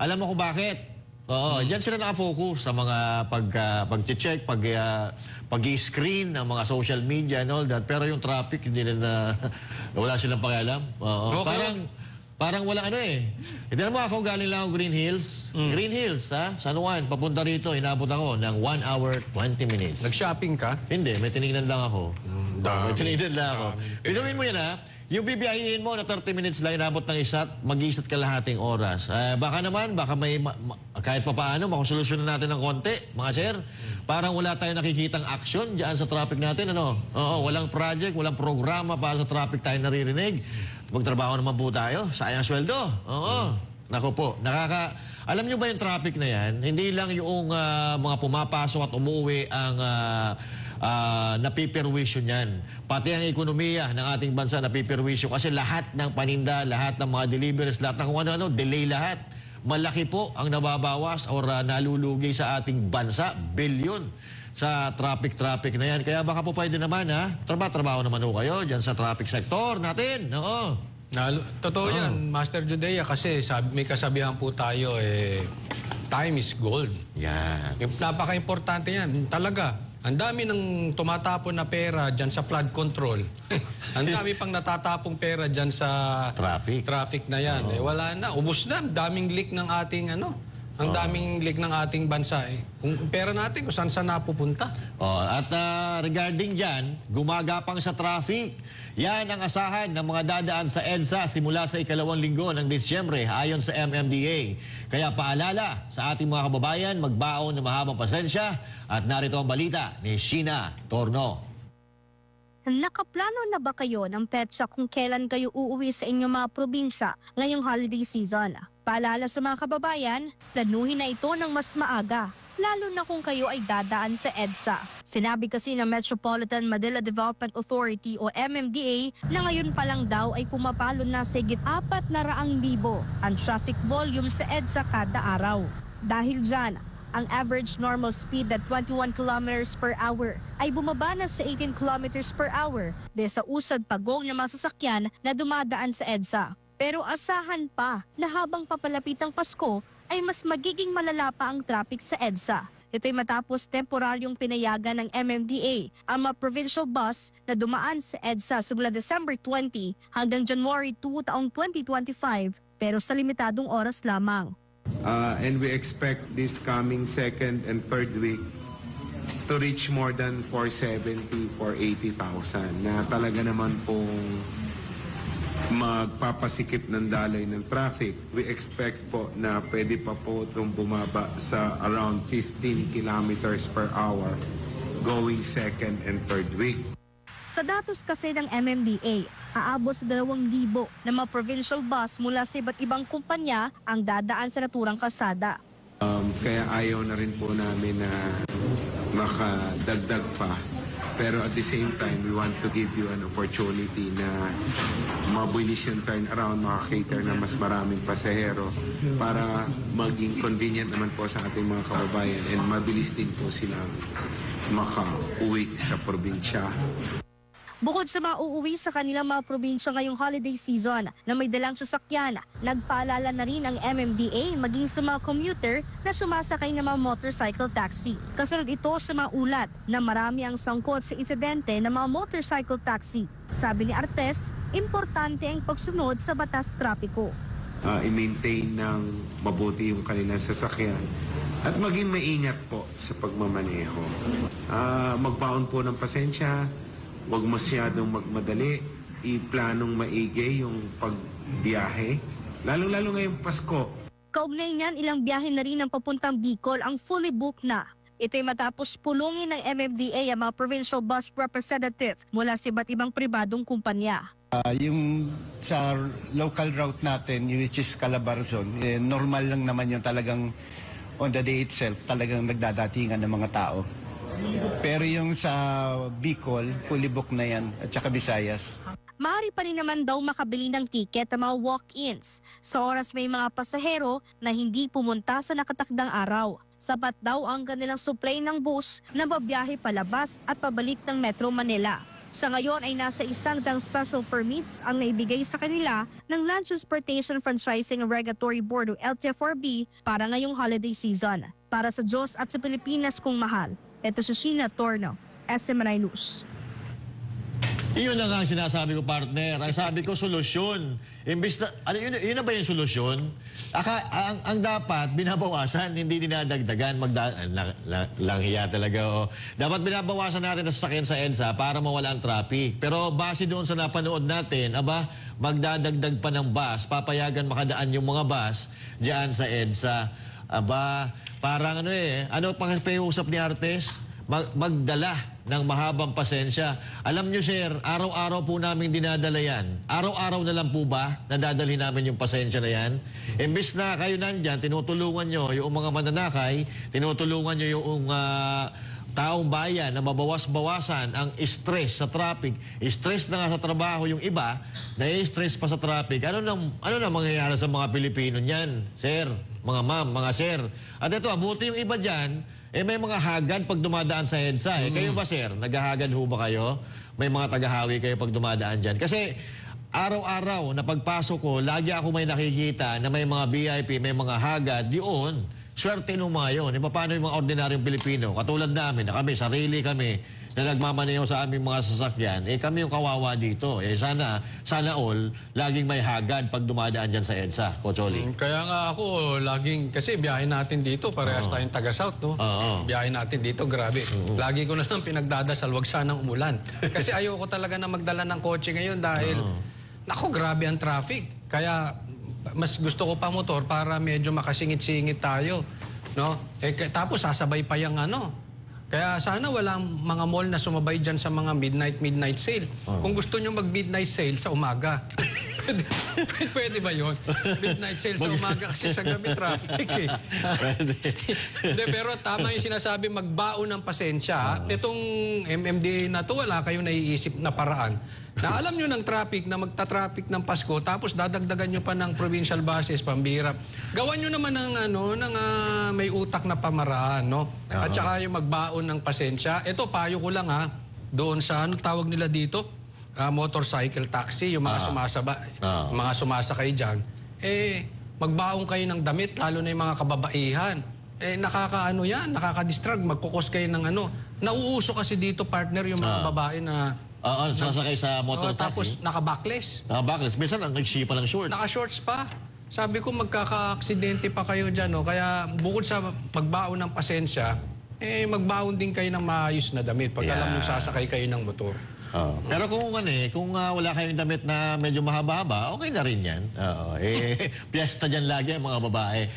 Alam mo kung bakit? Oo, diyan sila nakafocus sa mga pag-check, pag-screen ng mga social media and all that. Pero yung traffic, hindi nila, wala silang pakialam. Oo, Okay. parang wala ano eh. Hindi mo ako, galing lang ako Green Hills. Green Hills, ha? San Juan, papunta rito, inabot ako ng 1 hour, 20 minutes. Nag-shopping ka? Hindi, may tinignan lang ako. May tinignan lang ako. Dami. Binuhin mo yan, ha? Yung bibiyahin mo na 30 minutes lang, inabot ng mag-isa't kalahating oras. Baka naman, may, kahit pa paano, makusolusyonan natin ng konti, mga sir. Parang wala tayong nakikitang action dyan sa traffic natin, ano? Oo, walang project, walang programa para sa traffic tayo naririnig. Magtrabaho naman po tayo, sayang sweldo. Oo. Naku po, alam nyo ba yung traffic na yan? Hindi lang yung mga pumapasok at umuwi ang napipirwisyo niyan. Pati ang ekonomiya ng ating bansa napipirwisyo kasi lahat ng paninda, lahat ng mga deliveries, lahat ng kung ano-ano, delay lahat. Malaki po ang nababawas or nalulugi sa ating bansa, bilyon sa traffic na yan. Kaya baka po pwede naman, ha? Trabaho naman ho kayo dyan sa traffic sector natin. Oo. Totoo yan, Master Judea, kasi may kasabihan po tayo, time is gold. Yan. Napaka-importante yan, talaga. Ang dami ng tumatapon na pera dyan sa flood control. Ang dami pang natatapong pera dyan sa traffic na yan. Wala na, ubos na. Daming leak ng ating ang daming leak ng ating bansa. Kung pera natin, kung saan napupunta. At regarding dyan, gumagapang sa traffic. Yan ang asahan ng mga dadaan sa EDSA simula sa ikalawang linggo ng Disyembre ayon sa MMDA. Kaya paalala sa ating mga kababayan, magbaon ng mahabang pasensya. At narito ang balita ni Sheena Torno. Nakaplano na ba kayo ng petsa kung kailan kayo uuwi sa inyong mga probinsya ngayong holiday season? Paalala sa mga kababayan, planuhin na ito ng mas maaga, lalo na kung kayo ay dadaan sa EDSA. Sinabi kasi ng Metropolitan Manila Development Authority o MMDA na ngayon pa lang daw ay pumapalo na sa higit 400,000 ang traffic volume sa EDSA kada araw. Dahil dyan, ang average normal speed na 21 kilometers per hour ay bumaba na sa 18 kilometers per hour dahil sa usad pagong ng mga sasakyan na dumadaan sa EDSA. Pero asahan pa na habang papalapit ang Pasko ay mas magiging malala pa ang traffic sa EDSA. Ito'y matapos temporaryong pinayagan ng MMDA ang mga provincial bus na dumaan sa EDSA simula December 20 hanggang January 2 taong 2025 pero sa limitadong oras lamang. And we expect this coming second and third week to reach more than 470, 480,000 na talaga naman pong magpapasikip ng daloy ng traffic. We expect po na pwede pa po itong bumaba sa around 15 kilometers per hour going second and third week. Sa datos kasi ng MMDA, aabot sa 2,000 na mga provincial bus mula sa iba't ibang kumpanya ang dadaan sa naturang kalsada. Kaya ayaw na rin po namin na makadagdag pa. Pero at the same time, we want to give you an opportunity na mabilis yung turnaround, makakater na mas maraming pasahero para maging convenient naman po sa ating mga kababayan and mabilis din po silang makauwi sa probinsya. Bukod sa mga uuwi sa kanilang mga probinsya ngayong holiday season na may dalang sasakyan, nagpaalala na rin ang MMDA maging sa mga commuter na sumasakay ng mga motorcycle taxi. Kasunod ito sa mga ulat na marami ang sangkot sa insidente ng mga motorcycle taxi. Sabi ni Artes, importante ang pagsunod sa batas trapiko. I-maintain ng mabuti yung kanilang sasakyan at maging maingat po sa pagmamaneho. Magbaon po ng pasensya. Huwag masyadong magmadali, iplanong maigi yung pagbiyahe, lalo-lalo ngayong Pasko. Kaugnay niyan, ilang biyahe na rin ang papuntang Bicol ang fully booked na. Ito'y matapos pulungin ng MMDA ang mga provincial bus representative mula sa iba't ibang pribadong kumpanya. Yung sa local route natin, which is Calabarzon, normal lang naman yung talagang on the day itself, talagang nagdadatingan ng mga tao. Pero yung sa Bicol, fully booked na yan, at saka Visayas. Maaari pa rin naman daw makabili ng ticket ng mga walk-ins sa oras may mga pasahero na hindi pumunta sa nakatakdang araw. Sapat daw ang kanilang supply ng bus na babiyahe palabas at pabalik ng Metro Manila. Sa ngayon ay nasa 100 special permits ang naibigay sa kanila ng Land Transportation Franchising Regulatory Board o LTFRB para ngayong holiday season. Para sa Diyos at sa Pilipinas kung mahal, ito si Sheena Torno, SMNI News. Iyon na nga ang sinasabi ko, partner. Ang sabi ko, solusyon. Imbis na, yun na ba yung solusyon? Ang dapat, binabawasan, hindi dinadagdagan. Langhiya talaga. Oh. Dapat binabawasan natin ang sasakyan sa EDSA para mawala ang traffic. Pero base doon sa napanood natin, magdadagdag pa ng bus, papayagan makadaan yung mga bus dyan sa EDSA. Parang ano pang usap ni Artes? Magdala ng mahabang pasensya. Alam nyo, sir, araw-araw po namin dinadala yan. Araw-araw na lang po ba nadadali namin yung pasensya na yan? Imbis na kayo nandyan, tinutulungan nyo yung mga mananakay, tinutulungan nyo yung taong bayan na mabawas-bawasan ang stress sa traffic. Stress na nga sa trabaho yung iba, na-stress pa sa traffic. Ano na mangyayari sa mga Pilipino niyan, sir? Mga ma'am, mga sir. At ito, buti yung iba dyan, may mga hagad pag dumadaan sa EDSA. Kayo ba, sir? Naghahagad ho ba kayo? May mga tagahawi kayo pag dumadaan dyan? Kasi araw-araw na pagpasok ko, lagi ako may nakikita na may mga VIP, may mga hagad. Yun, swerte nung mga yun. Paano yung mga ordinaryong Pilipino? Katulad namin, na kami, sarili kami, na nagmamaneho sa aming mga sasakyan, kami yung kawawa dito. Sana all, laging may hagad pag dumadaan dyan sa EDSA, Cocholi. Kaya nga ako, kasi biyahe natin dito, parehas tayong taga-South, no? Biyahe natin dito, grabe. Lagi ko na lang pinagdadasal, wag sanang umulan. Kasi ayoko talaga na magdala ng kotse ngayon dahil, grabe ang traffic. Kaya, mas gusto ko pa motor para medyo makasingit-singit tayo, no? Tapos sasabay pa yung Kaya sana walang mga mall na sumabay dyan sa mga midnight sale. Kung gusto nyo mag-midnight sale sa umaga, pwede ba yun? Midnight sale sa umaga kasi sa gabi traffic eh. Hindi, pero tama yung sinasabi, magbaon ng pasensya. Itong MMDA na to, wala kayong naiisip na paraan. Na alam nyo ng traffic, na magta-traffic ng Pasko, tapos dadagdagan nyo pa ng provincial buses, pambihira. Gawan nyo naman ng, may utak na pamaraan, no? At saka yung magbaon ng pasensya. Ito, payo ko lang doon sa, tawag nila dito? Motorcycle taxi, yung mga mga sumasakay dyan. Magbaon kayo ng damit, lalo na yung mga kababaihan. Nakaka-distract, magkukos kayo ng Nauuso kasi dito, partner, yung mga babae na sasakay sa motor taxi. Tapos naka-backless. Naka-backless. Minsan, ang nagsipa ng shorts. Naka-shorts pa. Sabi ko, magkaka-aksidente pa kayo dyan. No? Kaya bukod sa magbaon ng pasensya, magbaon din kayo ng maayos na damit pag alam nyo sasakay kayo ng motor. Pero kung wala kayong damit na medyo mahaba-haba, okay na rin yan. Piyesta dyan lagi ang mga babae.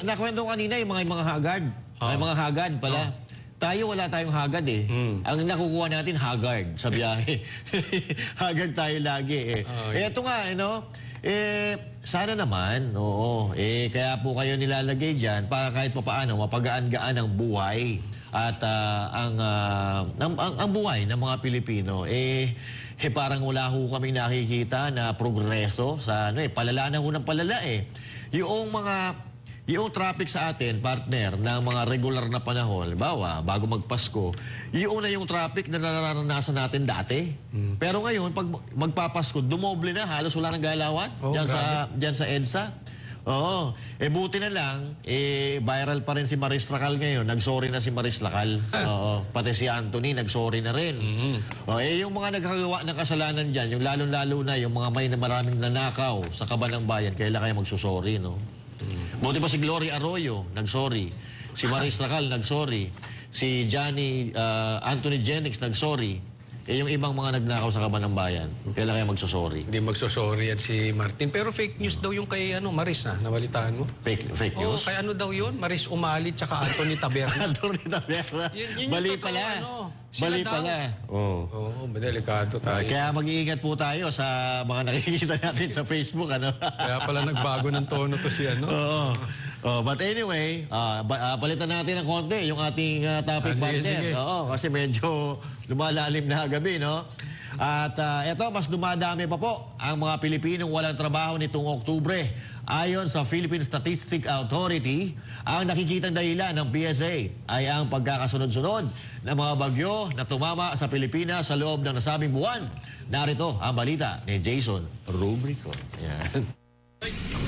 Nakwento kanina yung mga hagard. May mga hagard pala. Tayo, wala tayong hagad eh. Ang nakukuha natin, haggard sa biyahe. Haggard tayo lagi eh. Ito nga, sana naman, kaya po kayo nilalagay dyan para kahit pa paano mapagaan-gaan ang buhay at ang buhay ng mga Pilipino. Parang wala ho kaming nakikita na progreso sa palala na ho ng palala eh. Yung traffic sa atin, partner, ng mga regular na panahon, bago magpasko, yung traffic na nararanasan natin dati. Pero ngayon, pag magpapasko, dumoble na, halos wala nang galawan dyan sa EDSA. Buti na lang, viral pa rin si Maris Lacal ngayon. Nagsorry na si Maris Lacal. Pati si Anthony, nagsorry na rin. Yung mga nagkagawa ng kasalanan dyan, yung lalong-lalo na, yung mga may maraming nanakaw sa kaban ng bayan, kailan kayo magsusorry, no? Buti pa si Gloria Arroyo, nagsorry. Si Maris Lacal, nagsorry. Si Anthony Jennings, nagsorry. Yung ibang mga nagnakaw sa kaban ng bayan, kailan kaya magsusorry? Hindi magsusorry at si Martin. Pero fake news daw yung kay Maris nabalitaan mo? Fake news? Kay daw yun? Maris Umalit tsaka Anthony Taberna. Anthony Taberna. Yun Bali totoo, pala. Sila Bali daw. pala. Delikado tayo. Kaya mag-iingat po tayo sa mga nakikita natin sa Facebook, Kaya pala nagbago ng tono to si But anyway, palitan natin ng konti yung ating topic, partner. Sige. Kasi medyo lumalalim na gabi, no? At eto, mas dumadami pa po ang mga Pilipinong walang trabaho nitong Oktubre. Ayon sa Philippine Statistics Authority, ang nakikitang dahilan ng PSA ay ang pagkakasunod-sunod ng mga bagyo na tumama sa Pilipinas sa loob ng nasabing buwan. Narito ang balita ni Jason Rubrico. Yan.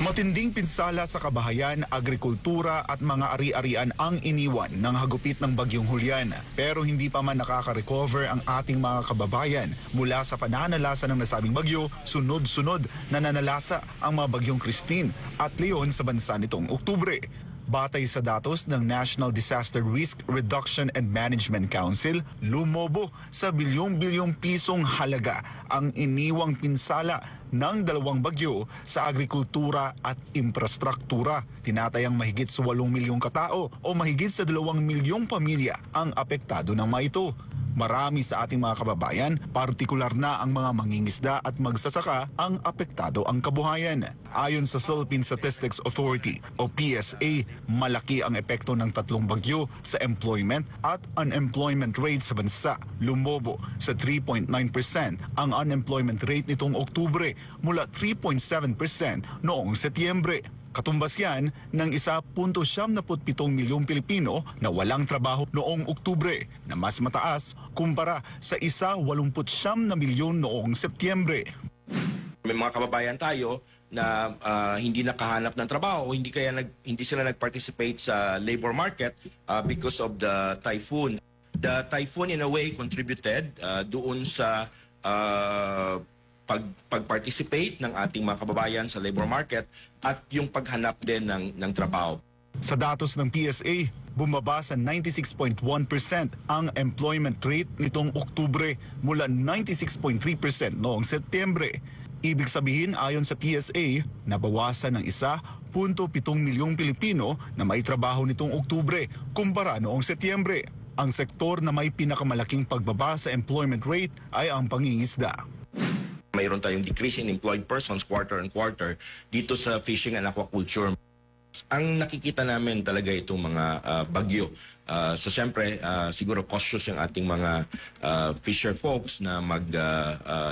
Matinding pinsala sa kabahayan, agrikultura at mga ari-arian ang iniwan ng hagupit ng Bagyong Julian. Pero hindi pa man nakaka-recover ang ating mga kababayan mula sa pananalasa ng nasabing bagyo, sunod-sunod na nanalasa ang mga bagyong Christine at Leon sa bansa nitong Oktubre. Batay sa datos ng National Disaster Risk Reduction and Management Council, lumobo sa bilyong-bilyong pisong halaga ang iniwang pinsala ng dalawang bagyo sa agrikultura at infrastruktura. Tinatayang mahigit sa 8 milyong katao o mahigit sa 2 milyong pamilya ang apektado ng mga ito. Marami sa ating mga kababayan, partikular na ang mga mangingisda at magsasaka ang apektado ang kabuhayan. Ayon sa Philippine Statistics Authority o PSA, malaki ang epekto ng tatlong bagyo sa employment at unemployment rate sa bansa. Lumobo sa 3.9% ang unemployment rate nitong Oktubre mula 3.7% noong Setyembre. Katumbas yan ng 1.77 milyong Pilipino na walang trabaho noong Oktubre na mas mataas kumpara sa 1.89 milyon noong Setyembre. May mga kababayan tayo na hindi nakahanap ng trabaho o hindi sila nag-participate sa labor market because of the typhoon. The typhoon in a way contributed doon sa pag-participate ng ating mga kababayan sa labor market at yung paghanap din ng trabaho. Sa datos ng PSA, bumaba sa 96.1% ang employment rate nitong Oktubre mula 96.3% noong Setyembre. Ibig sabihin, ayon sa PSA, nabawasan ng 1.7 milyong Pilipino na may trabaho nitong Oktubre kumpara noong Setyembre. Ang sektor na may pinakamalaking pagbaba sa employment rate ay ang pangingisda. Mayroon tayong decrease in employed persons quarter and quarter dito sa fishing and aquaculture. Ang nakikita namin talaga itong mga bagyo. So siyempre, siguro cautious yung ating mga fisher folks na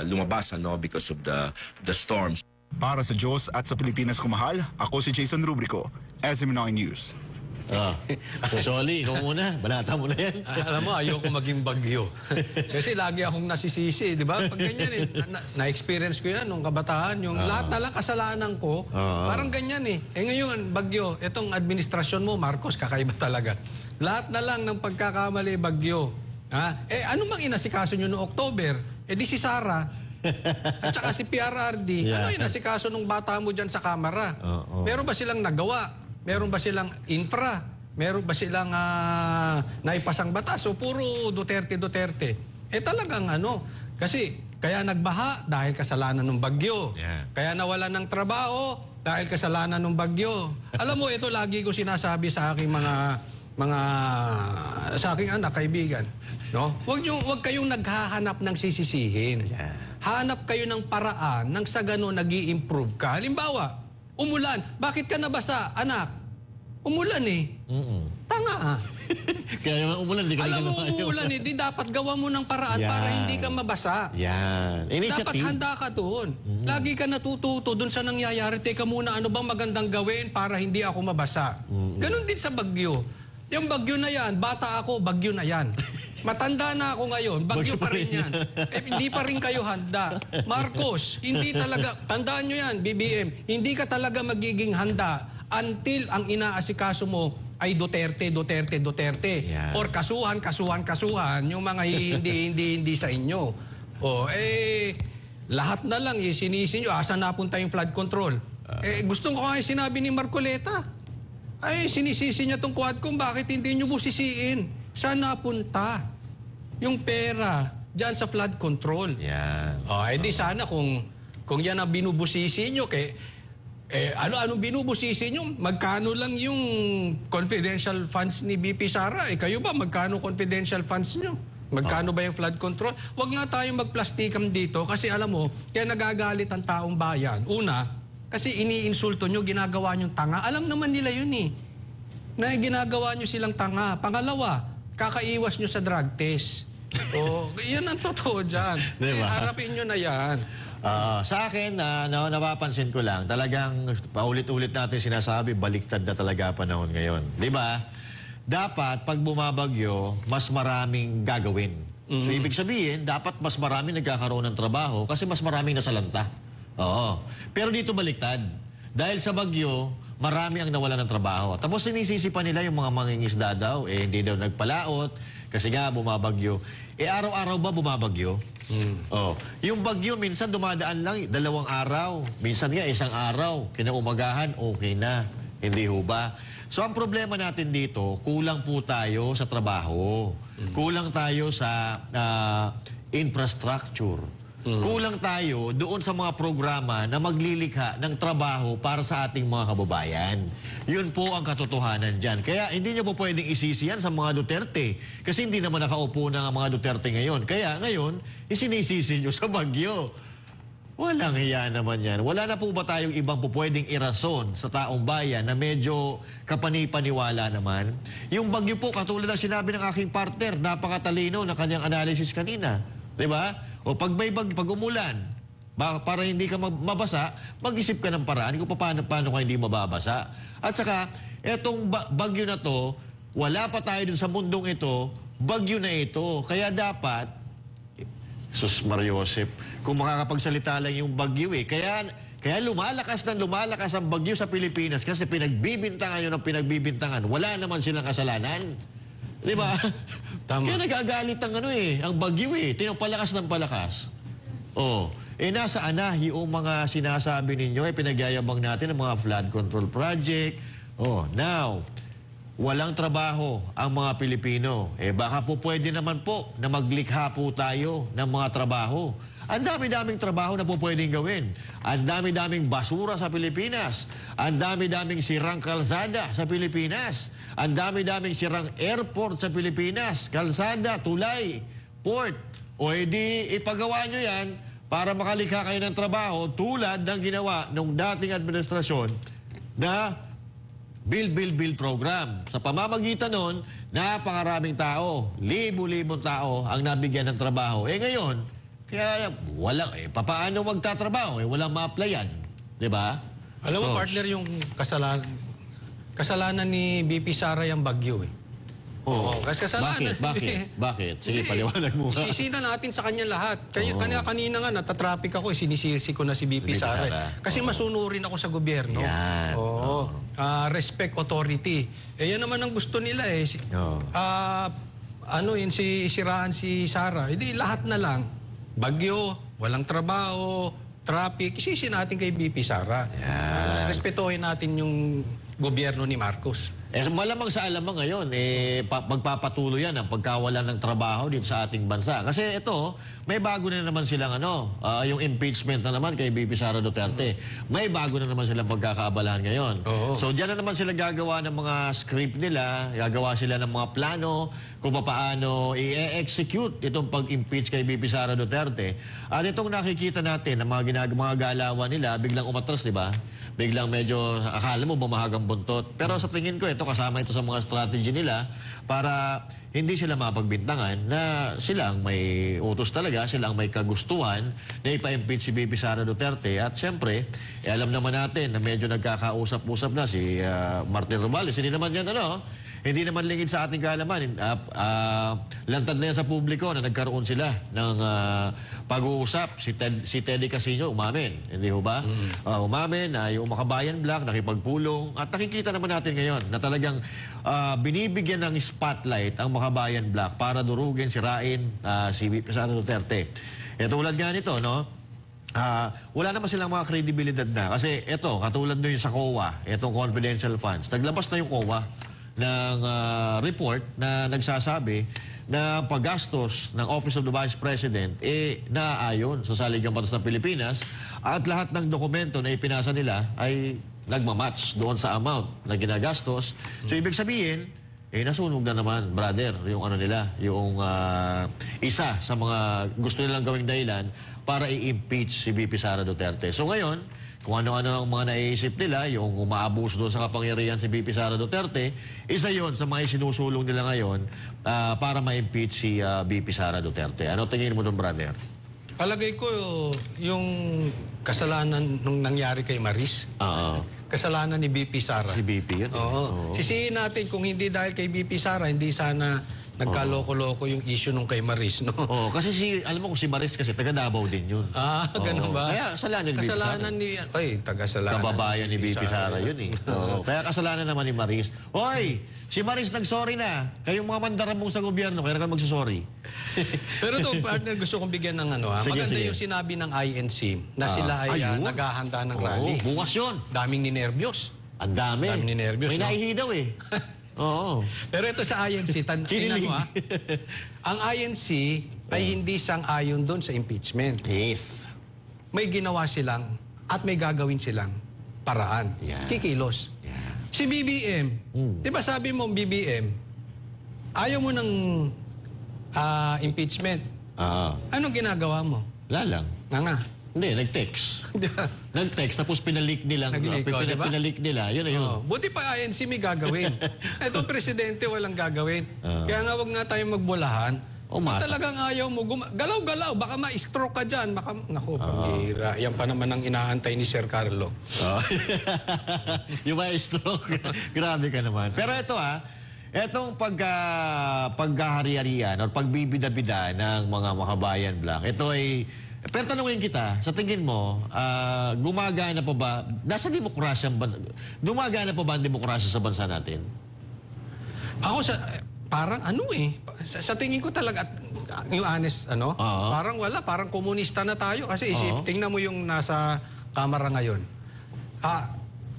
lumabas because of the storms. Para sa Diyos at sa Pilipinas kumahal, ako si Jason Rubrico, SM9 News. Sorry, ikaw muna. Balata mo na yan. Alam mo, ayoko maging bagyo. Kasi lagi akong nasisisi, di ba? Pag ganyan na-experience ko yan nung kabataan. Yung lahat na lang kasalanan ko, parang ganyan eh. Ngayon, bagyo, itong administrasyon mo, Marcos, kakaiba talaga. Lahat na lang ng pagkakamali, bagyo. Ano mang inasikaso nyo noong October? Di si Sara. At saka si PRRD. Ano inasikaso nung bata mo dyan sa kamera? Meron ba silang nagawa? Meron ba silang infra? Meron ba silang naipasang batas? O puro Duterte? Talagang kasi kaya nagbaha dahil kasalanan ng bagyo. Kaya nawalan ng trabaho dahil kasalanan ng bagyo. Alam mo, ito lagi ko sinasabi sa aking sa aking anak, kaibigan. No? Huwag kayong naghahanap ng sisisihin. Hanap kayo ng paraan nang sa gano'n nag-i-improve ka. Halimbawa, umulan. Bakit ka nabasa, anak? Umulan eh. Tanga. Kaya umulan, di ka Alam mo, umulan eh. Di dapat gawa mo ng paraan para hindi ka mabasa. Dapat handa ka doon. Lagi ka natututo doon sa nangyayari. Teka muna, ano bang magandang gawin para hindi ako mabasa? Ganon din sa bagyo. Yung bagyo na yan, bata ako, bagyo na yan. Matanda na ako ngayon, bagyo pa rin yan. Hindi pa rin kayo handa. Marcos, hindi talaga, tandaan nyo yan, BBM, hindi ka talaga magiging handa until ang inaasikaso mo ay Duterte. Or kasuhan, yung mga hindi sa inyo. Lahat na lang, sinisi nyo, asan napunta yung flood control? Gusto ko nga sinabi ni Marcoleta. Sinisisi niya tong Quadcom, bakit hindi nyo busisiin? Saan napunta yung pera dyan sa flood control? Di sana kung yan ang binubusisi nyo, ano binubusisi nyo? Magkano lang yung confidential funds ni BP Sara? Kayo ba, magkano confidential funds nyo? Magkano ba yung flood control? Huwag nga tayong magplastikam dito kasi alam mo, kaya nagagalit ang taong bayan. Una, kasi iniinsulto nyo, ginagawa nyo tanga. Alam naman nila yun eh. Na ginagawa nyo silang tanga. Pangalawa, kakaiwas nyo sa drug test. Yan ang totoo dyan. Diba? Harapin nyo na yan. Sa akin, napapansin ko lang, talagang paulit-ulit natin sinasabi, baliktad na talaga panahon ngayon. Di ba? Dapat, pag bumabagyo, mas maraming gagawin. So, ibig sabihin, dapat mas maraming nagkakaroon ng trabaho kasi mas maraming nasalanta. Oo. Pero dito baliktad. Dahil sa bagyo, marami ang nawala ng trabaho. Tapos sinisisi pa nila yung mga mangingisda daw, hindi daw nagpalaot kasi nga bumabagyo. Araw-araw ba bumabagyo? Oh. Yung bagyo, minsan dumadaan lang 2 araw. Minsan nga 1 araw. Kinaumagahan, okay na. Hindi ho ba? So ang problema natin dito, kulang po tayo sa trabaho. Kulang tayo sa infrastructure. Kulang tayo doon sa mga programa na maglilikha ng trabaho para sa ating mga kababayan. Yun po ang katotohanan dyan. Kaya hindi nyo po pwedeng isisi yan sa mga Duterte. Kasi hindi naman nakaupo na ang mga Duterte ngayon. Kaya ngayon, isinisisi nyo sa bagyo. Walang hiya naman yan. Wala na po ba tayong ibang po pwedeng irason sa taong bayan na medyo kapani-paniwala naman? Yung bagyo po, katulad na sinabi ng aking partner, napakatalino na kanyang analysis kanina. Diba? O pag may pag umulan, para hindi ka mabasa, mag-isip ka ng paraan kung paano ka hindi mababasa. At saka, etong bagyo na to, wala pa tayo dun sa mundong ito, bagyo na ito. Kaya dapat, Sus Mariosep, kung makakapagsalita lang yung bagyo eh. Kaya lumalakas ang bagyo sa Pilipinas kasi pinagbibintangan yun ang pinagbibintangan. Wala naman silang kasalanan. Di ba? Tama. Kaya nagagalit ang bagyo eh. Tinapalakas ng palakas. Nasaan na yung mga sinasabi ninyo, pinagyayabang natin ang mga flood control project. Now, walang trabaho ang mga Pilipino. Baka po pwede naman po na maglikha po tayo ng mga trabaho. Ang dami-daming trabaho na po pwedeng gawin. Ang dami-daming basura sa Pilipinas. Ang dami-daming sirang kalsada sa Pilipinas. Ang dami-daming sirang airport sa Pilipinas. Kalsada, tulay, port. O edi ipagawa nyo yan para makalikha kayo ng trabaho tulad ng ginawa ng dating administrasyon na Build program. Sa pamamagitan nun, napakaraming tao, libo-libong tao ang nabigyan ng trabaho. Ngayon, kaya papaano magtatrabaho? Walang ma-applyan. Diba? Alam mo, partner, yung kasalanan ni BP Sara yung bagyo eh. Kasi kasalanan. Bakit? Sige, paliwanag mo. Isisina natin sa kanya lahat. Kanina nga, natatraffic ako, sinisisi ko na si BP Sara. Kasi masunurin ako sa gobyerno. Yan. Respect authority. Yan naman ang gusto nila eh. Siraan si Sara. Hindi, lahat na lang. Bagyo, walang trabaho, traffic. Isisi natin kay BP Sara. Respetuhin natin yung gobyerno ni Marcos. Malamang sa alamang ngayon, magpapatuloy yan ang pagkawalan ng trabaho dito sa ating bansa. Kasi ito, may bago na naman silang yung impeachment na naman kay BP Sara Duterte. May bago na naman silang pagkakaabalahan ngayon. So dyan na naman sila gagawa ng mga script nila, gagawa sila ng mga plano kung paano i-execute itong pag-impeach kay BP Sara Duterte. At itong nakikita natin, ang mga galawan nila, biglang umatras, di ba? Biglang medyo, akala mo bumahagang buntot. Pero sa tingin ko, ito kasama ito sa mga strategy nila para hindi sila mapagbintangan na sila ang may utos talaga, sila ang may kagustuhan na ipa-impeach si BP Sara Duterte. At siyempre, alam naman natin na medyo nagkakausap-usap na si Martin Romualdez. Hindi naman yan, hindi naman lingid sa ating kaalaman. Lantad na yan sa publiko na nagkaroon sila ng pag-uusap. Si Teddy Casino umamin. Hindi ho ba? Umamin na yung Makabayan Black nakipagpulong. At nakikita naman natin ngayon na talagang binibigyan ng spotlight ang Makabayan Black para durugin, sirain si Sara Duterte. Tulad nga nito, wala naman silang mga kredibilidad na. Kasi ito, katulad nyo yung sa COA, itong confidential funds, naglabas na yung COA ng report na nagsasabi na paggastos ng Office of the Vice President naaayon sa Saligang Batas ng Pilipinas at lahat ng dokumento na ipinasa nila ay nagmamatch doon sa amount na ginagastos. So ibig sabihin, nasunog na naman, brother, yung yung isa sa mga gusto nilang gawing dahilan para i-impeach si BP Sara Duterte. So ngayon, kung ano-ano ang mga naiisip nila, yung umaabuso doon sa kapangyarihan si VP Sara Duterte, isa yon sa mga sinusulong nila ngayon para ma-impeach si VP Sara Duterte. Ano tingin mo doon, brother? Palagay ko yung kasalanan nung nangyari kay Maris, kasalanan ni BP Sara. Si VP yun. Oo. Sisihin natin kung hindi dahil kay BP Sara, hindi sana nagkaloko-loko yung issue nung kay Maris, no? Oo, kasi alam mo kung si Maris kasi taga Davao din yun. Ganun ba? Kaya kasalanan ni VP Sara. Kasalanan ni... Ay, taga-salanan. Kababayan ni VP Sara yun eh. Oo. Kaya kasalanan naman ni Maris. Hoy, si Maris nag-sorry na. Kayong mga mandaramong sa gobyerno, kaya na kayo magsusorry. Pero ito, partner, gusto kong bigyan ng Sige, maganda sige. yung sinabi ng INC na sila ay ayun. naghahanda ng Oo, rally. bukas yun. Daming ninervyos. Ang dami. Daming ninervyos, May no? naihi daw eh. Oo. Pero ito sa INC, tingnan Kinilig. mo ang INC ay hindi sang-ayon doon sa impeachment. Yes. May ginawa silang at may gagawin silang paraan. Yeah. Kikilos. Yeah. Si BBM, di ba sabi mo BBM, ayaw mo ng impeachment. Anong ginagawa mo? Wala lang. Nga. Hindi, nag-text. Nag-text, tapos pinalik nila. Nag-leak, diba? Pinalik nila. Yun na yun. Buti pa INC may gagawin. Itong presidente walang gagawin. Kaya nga wag nga tayong magbulahan. Kung talagang ayaw mo, galaw-galaw, baka ma-stroke ka dyan. Baka, naku, pambira. Yan pa naman ang inaantay ni Sir Carlo. Yung may stroke. Grabe ka naman. Pero ito etong pagkahari-harian o pagbibida-bida ng mga makabayan black, ito ay... Pero tanungin kita, sa tingin mo, gumagana pa ba, nasa demokrasya, gumagana pa ba ang demokrasya sa bansa natin? Ako parang sa tingin ko talaga, yung honest, parang wala, parang komunista na tayo. Kasi tingnan mo yung nasa kamera ngayon.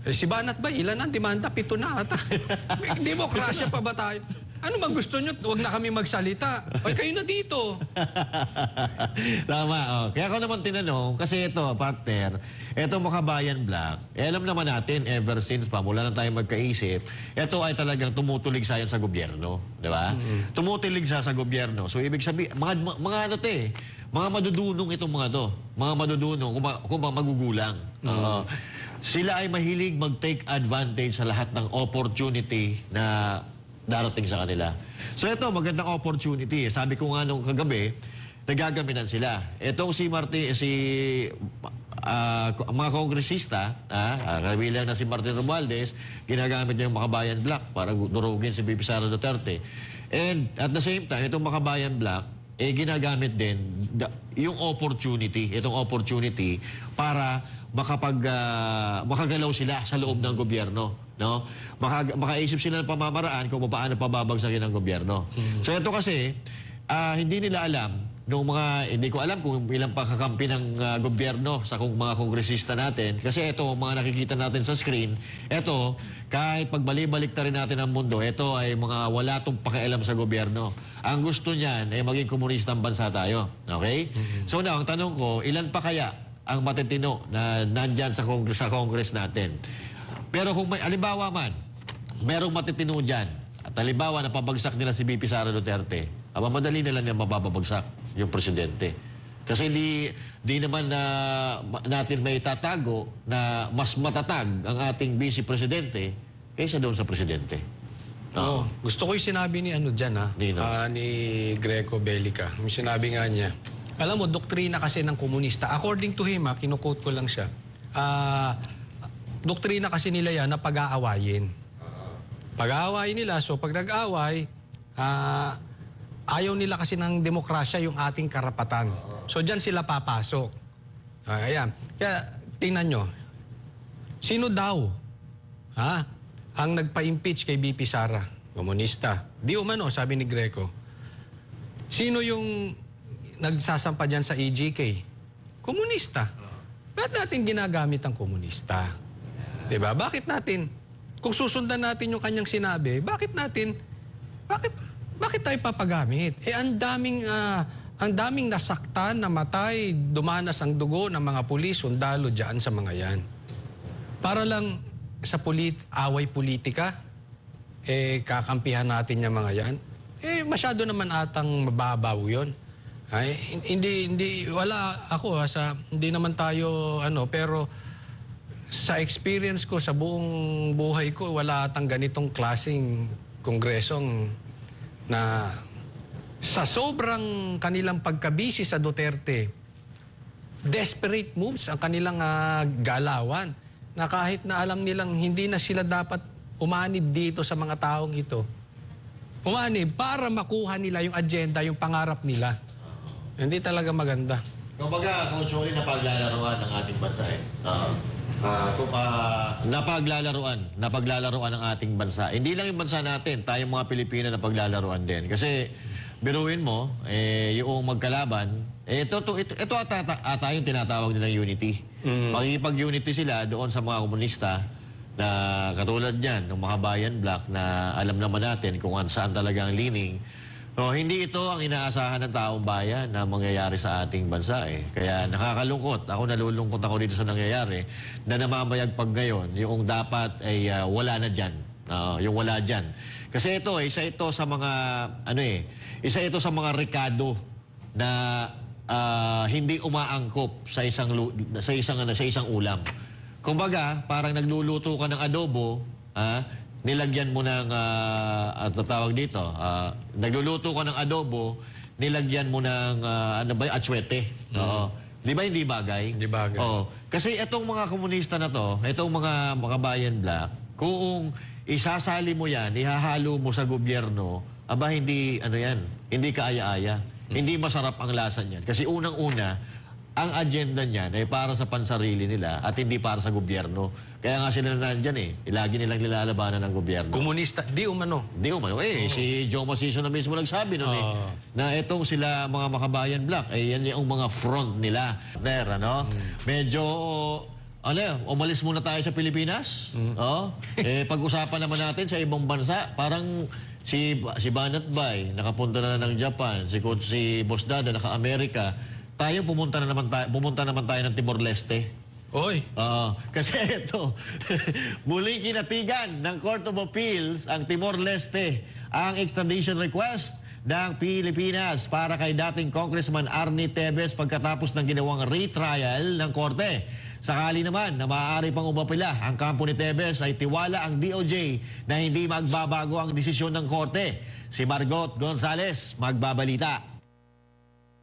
Si Banat ba, ilan ang demanda? 7 na ata. Demokrasya pa ba tayo? Ano bang gusto nyo? Huwag na kami magsalita. Ay, kayo na dito. Tama. Kaya ako naman tinanong, kasi ito, partner, ito Makabayan Black, alam naman natin, ever since pa, mula na tayo magkaisip, ito ay talagang tumutulig sa gobyerno. Di ba? Tumutulig sa gobyerno. So, ibig sabihin, mga madudunong itong mga to. Mga madudunong, kung magugulang. Sila ay mahilig mag-take advantage sa lahat ng opportunity na darating sa kanila. So ito, magandang opportunity. Sabi ko nga nung kagabi, nagagamitan sila. Itong mga kongresista, kabilang na si Martin Romualdez, ginagamit niya yung Makabayan Black para durugin si VP Sara Duterte. And at the same time, itong Makabayan Black, ginagamit din yung itong opportunity para makagalaw sila sa loob ng gobyerno. No? Makaisip sila ng pamamaraan kung paano pababagsakin ng gobyerno. So ito kasi, hindi nila alam, hindi ko alam kung ilang pakakampi ng gobyerno sa mga kongresista natin. Kasi ito, mga nakikita natin sa screen, ito, kahit pagbalik-balik na rin natin ang mundo, ito ay mga wala tong pakialam sa gobyerno. Ang gusto niyan ay maging komunista ang bansa tayo. Okay? So na, ang tanong ko, ilan pa kaya ang matitino na nandyan sa Congress natin? Pero kung may, halimbawa man, merong matitino dyan, at halimbawa na pabagsak nila si VP Sara Duterte, madali nila niya mababagsak yung presidente. Kasi di naman natin may tatago na mas matatag ang ating vice presidente kaysa doon sa presidente. Gusto ko yung sinabi ni ni Greco Bellica. Yung sinabi nga niya, alam mo, doktrina kasi ng komunista. According to him, kinukote ko lang siya. Doktrina kasi nila yan na pag-aawayin. Pag-aawayin nila, so pag nag-aaway, ayaw nila kasi ng demokrasya yung ating karapatan. So dyan sila papasok. Ayan. Kaya tingnan nyo, sino daw ang nagpa-impeach kay BP Sara? Komunista. Di umano, sabi ni Greco. Sino yung nagsasampa dyan sa EJK? Komunista. Ba't natin ginagamit ang komunista? Diba? Bakit natin, kung susundan natin yung kanyang sinabi, bakit tayo papagamit? Ang daming nasaktan, namatay, dumanas ang dugo ng mga pulis, sundalo dyan sa mga yan. Para lang sa away politika, kakampihan natin yung mga yan. Masyado naman atang mababaw yun. Hindi, wala ako hindi naman tayo, pero Sa experience ko, sa buong buhay ko, wala atang ganitong klaseng kongresong na sa sobrang kanilang pagkabisi sa Duterte, desperate moves ang kanilang galawan na kahit na alam nilang hindi na sila dapat umanib dito sa mga taong ito. Umanib para makuha nila yung agenda, yung pangarap nila. Hindi talaga maganda. Kumbaga, Coach Oli, napaglalaruan ng ating bansa eh. Napaglalaruan ng ating bansa. Hindi lang yung bansa natin, tayong mga Pilipino napaglalaruan din. Kasi, biruin mo, yung magkalaban, ito ata yung tinatawag nilang unity. Makikipag-unity sila doon sa mga komunista na katulad niyan, ng mga bayan black na alam naman natin kung saan talaga ang leaning. So, hindi ito ang inaasahan ng taong bayan na mangyayari sa ating bansa eh. Kaya nakakalungkot. Ako nalulungkot ako dito sa nangyayari na namamayagpag ngayon yung dapat ay wala na dyan. Yung wala dyan. Kasi ito, isa ito sa mga rekado na hindi umaangkop sa isang ulam. Kumbaga, parang nagluluto ka ng adobo, nilagyan mo ng tawag dito, nagluluto ka ng adobo, nilagyan mo ng atsuete. Di ba hindi bagay? Hindi bagay. Kasi itong mga komunista na to, itong mga bayan black, kung isasali mo yan, ihahalo mo sa gobyerno, hindi kaaya-aya. Hindi masarap ang lasa niyan. Kasi unang-una, ang agenda niyan ay para sa pansarili nila at hindi para sa gobyerno. Kaya nga sila nandyan eh. Lagi nilang nilalabanan ng gobyerno. Komunista, di umano. Si Joe Masiso na mismo nagsabi nun na itong sila mga makabayan black, yan yung mga front nila. Medyo, umalis muna tayo sa Pilipinas. Pag-usapan naman natin sa ibang bansa, parang si Banat Bay, nakapunta na ng Japan, si Boss Dada, naka-Amerika, tayo pumunta naman tayo ng Timor-Leste. Oy. Kasi ito, muling kinatigan ng Court of Appeals ang Timor-Leste ang extradition request ng Pilipinas para kay dating Congressman Arnie Tevez pagkatapos ng ginawang retrial ng korte. Sakali naman na maaari pang umapila ang kampo ni Tevez ay tiwala ang DOJ na hindi magbabago ang desisyon ng korte. Si Margot Gonzales magbabalita.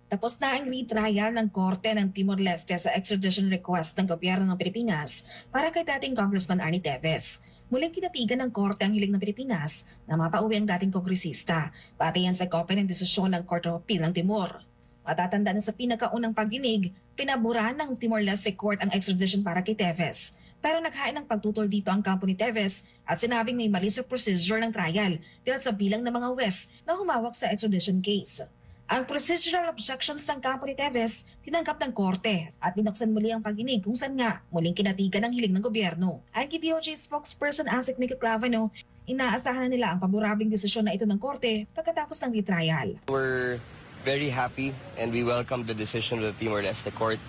Tapos na ang retrial ng Korte ng Timor-Leste sa extradition request ng gobyerno ng Pilipinas para kay dating Congressman Arnie Tevez. Muling kinatigan ng Korte ang hiling ng Pilipinas na mapauwi ang dating kongresista, pati yan sa kopya ng desisyon ng Court of Appeal ng Timor. Matatandaan na sa pinakaunang pagdinig, pinabura ng Timor-Leste Court ang extradition para kay Tevez. Pero naghain ng pagtutol dito ang kampo ni Tevez at sinabing may mali sa procedure ng trial dahil sa bilang ng mga huwes na humawak sa extradition case. Ang procedural objections ng kampo ni Tevez tinanggap ng korte at binuksan muli ang pagdinig kung saan nga muling kinatigan ang hiling ng gobyerno. Ang DOJ spokesperson Asik Nico Clavano, inaasahan na nila ang paborabling desisyon na ito ng korte pagkatapos ng retrial. We're very happy and we welcome the decision of the Timor-Leste Court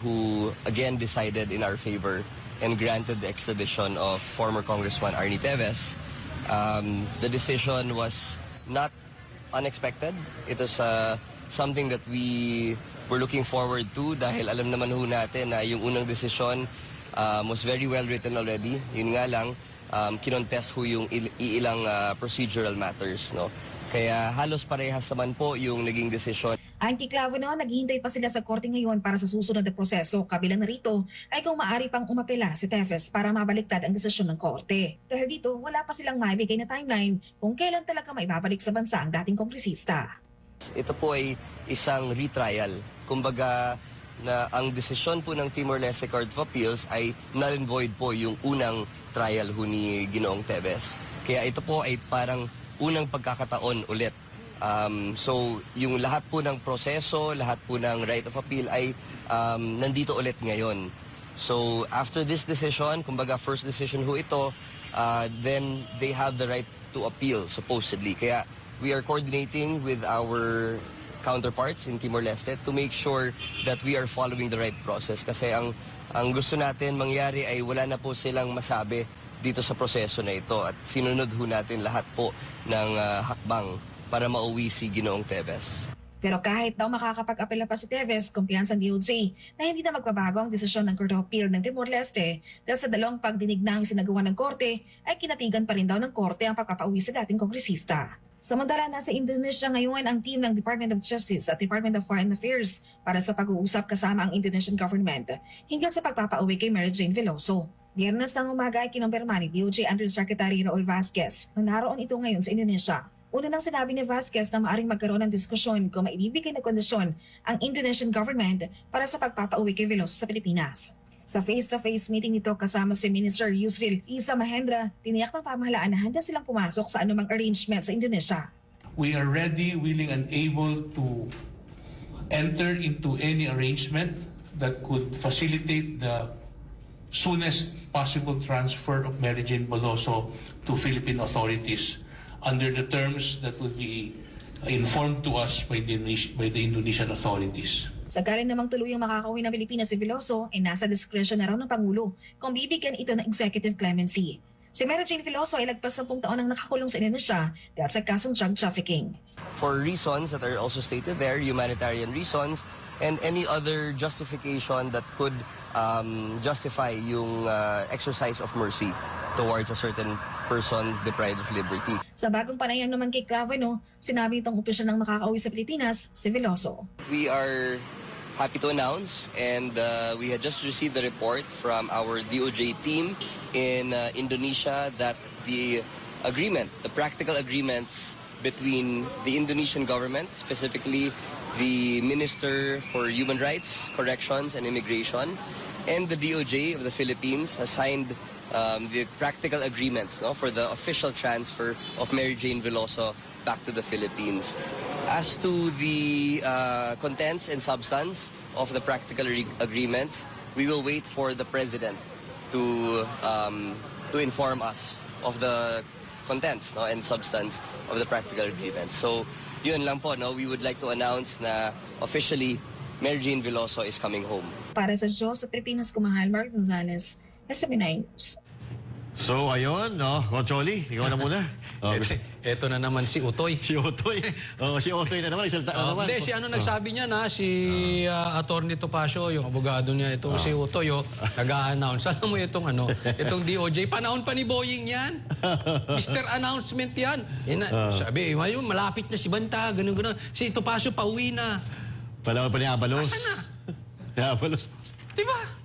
who again decided in our favor and granted the extradition of former Congressman Arnie Tevez. The decision was not unexpected. It was something that we were looking forward to dahil alam naman ho natin na yung unang desisyon was very well written already. Yun nga lang, kinontest ho yung ilang procedural matters. No? Kaya halos parehas naman po yung naging desisyon. Ayon kay Clavano, naghihintay pa sila sa korte ngayon para sa susunod na proseso. Kabilang na rito ay kung maaari pang umapela si Tevez para mabaliktad ang desisyon ng korte. Dahil dito, wala pa silang maibigay na timeline kung kailan talaga maibabalik sa bansa ang dating kongresista. Ito po ay isang retrial. Kumbaga, na ang desisyon po ng Timor-Leste Court of Appeals ay null and void po yung unang trial ho ni Ginoong Tevez. Kaya ito po ay parang unang pagkakataon ulit. So, yung lahat po ng proseso, lahat po ng right of appeal ay nandito ulit ngayon. So, after this decision, kumbaga first decision ho ito, then they have the right to appeal, supposedly. Kaya we are coordinating with our counterparts in Timor-Leste to make sure that we are following the right process. Kasi ang gusto natin mangyari ay wala na po silang masabi dito sa proseso na ito at sinunod ho natin lahat po ng hakbang para mauwi si Ginoong Tevez. Pero kahit daw makakapag-apela pa si Teves, kumpiyansa ng DOJ na hindi na magbabago ang desisyon ng Court of Appeal ng Timor-Leste dahil sa dalawang pagdinig na ang sinagawa ng korte ay kinatigan pa rin daw ng korte ang pagpapauwi sa dating kongresista. Samantala, nasa Indonesia ngayon ang team ng Department of Justice at Department of Foreign Affairs para sa pag-uusap kasama ang Indonesian government hinggil sa pagpapauwi kay Mary Jane Veloso. Biyernes ng umaga ay kinumpirma ni DOJ Undersecretary Raul Vasquez na naroon ito ngayon sa Indonesia. Una nang sinabi ni Vasquez na maaring magkaroon ng diskusyon kung maibibigay na kondisyon ang Indonesian government para sa pagpapauwi kay Veloso sa Pilipinas. Sa face-to-face meeting nito kasama si Minister Yusril Isa Mahendra, tiniyak ng pamahalaan na handa silang pumasok sa anumang arrangement sa Indonesia. We are ready, willing, and able to enter into any arrangement that could facilitate the soonest possible transfer of Mary Jane Veloso to Philippine authorities under the terms that would be informed to us by the Indonesian authorities. Sakaling namang tuluyang makakauwi ng Pilipinas si Veloso, ay nasa diskresyon na raw ng Pangulo kung bibigyan ito ng executive clemency. Si Mary Jane Veloso ay lagpas 10 taon ang nakakulong sa Indonesia dahil sa kasong drug trafficking. For reasons that are also stated there, humanitarian reasons, and any other justification that could justify yung exercise of mercy towards a certain person deprived of liberty. Sa bagong panayam naman kay Clavino, sinabi nitong opisyal ng makakauwi sa Pilipinas, si Veloso. We are happy to announce, and we had just received the report from our DOJ team in Indonesia that the agreement, the practical agreements between the Indonesian government, specifically the Minister for Human Rights, Corrections, and Immigration, and the DOJ of the Philippines has signed the practical agreements for the official transfer of Mary Jane Veloso back to the Philippines. As to the contents and substance of the practical agreements, we will wait for the President to inform us of the contents and substance of the practical agreements. So, yun lang po, we would like to announce na officially Mary Jane Veloso is coming home. Para sa Diyos sa Pilipinas, kumahal Mark Gonzalez, SMNI News. So, ayun, Concholi, ikaw na muna. Eto na naman si Utoy. Si Utoy. Si Utoy na naman, isalta na naman. Hindi, si nagsabi niya na, si Atty. Topacio, yung abogado niya, itong si Utoy, nag-a-announce. Alam mo itong DOJ, panahon pa ni Boying yan. Mr. Announcement yan. Sabi, malapit na si Banta, ganun. Si Topacio, pauwi na. Panahon pa ni Abalos. Asa na? Ni Abalos. Diba?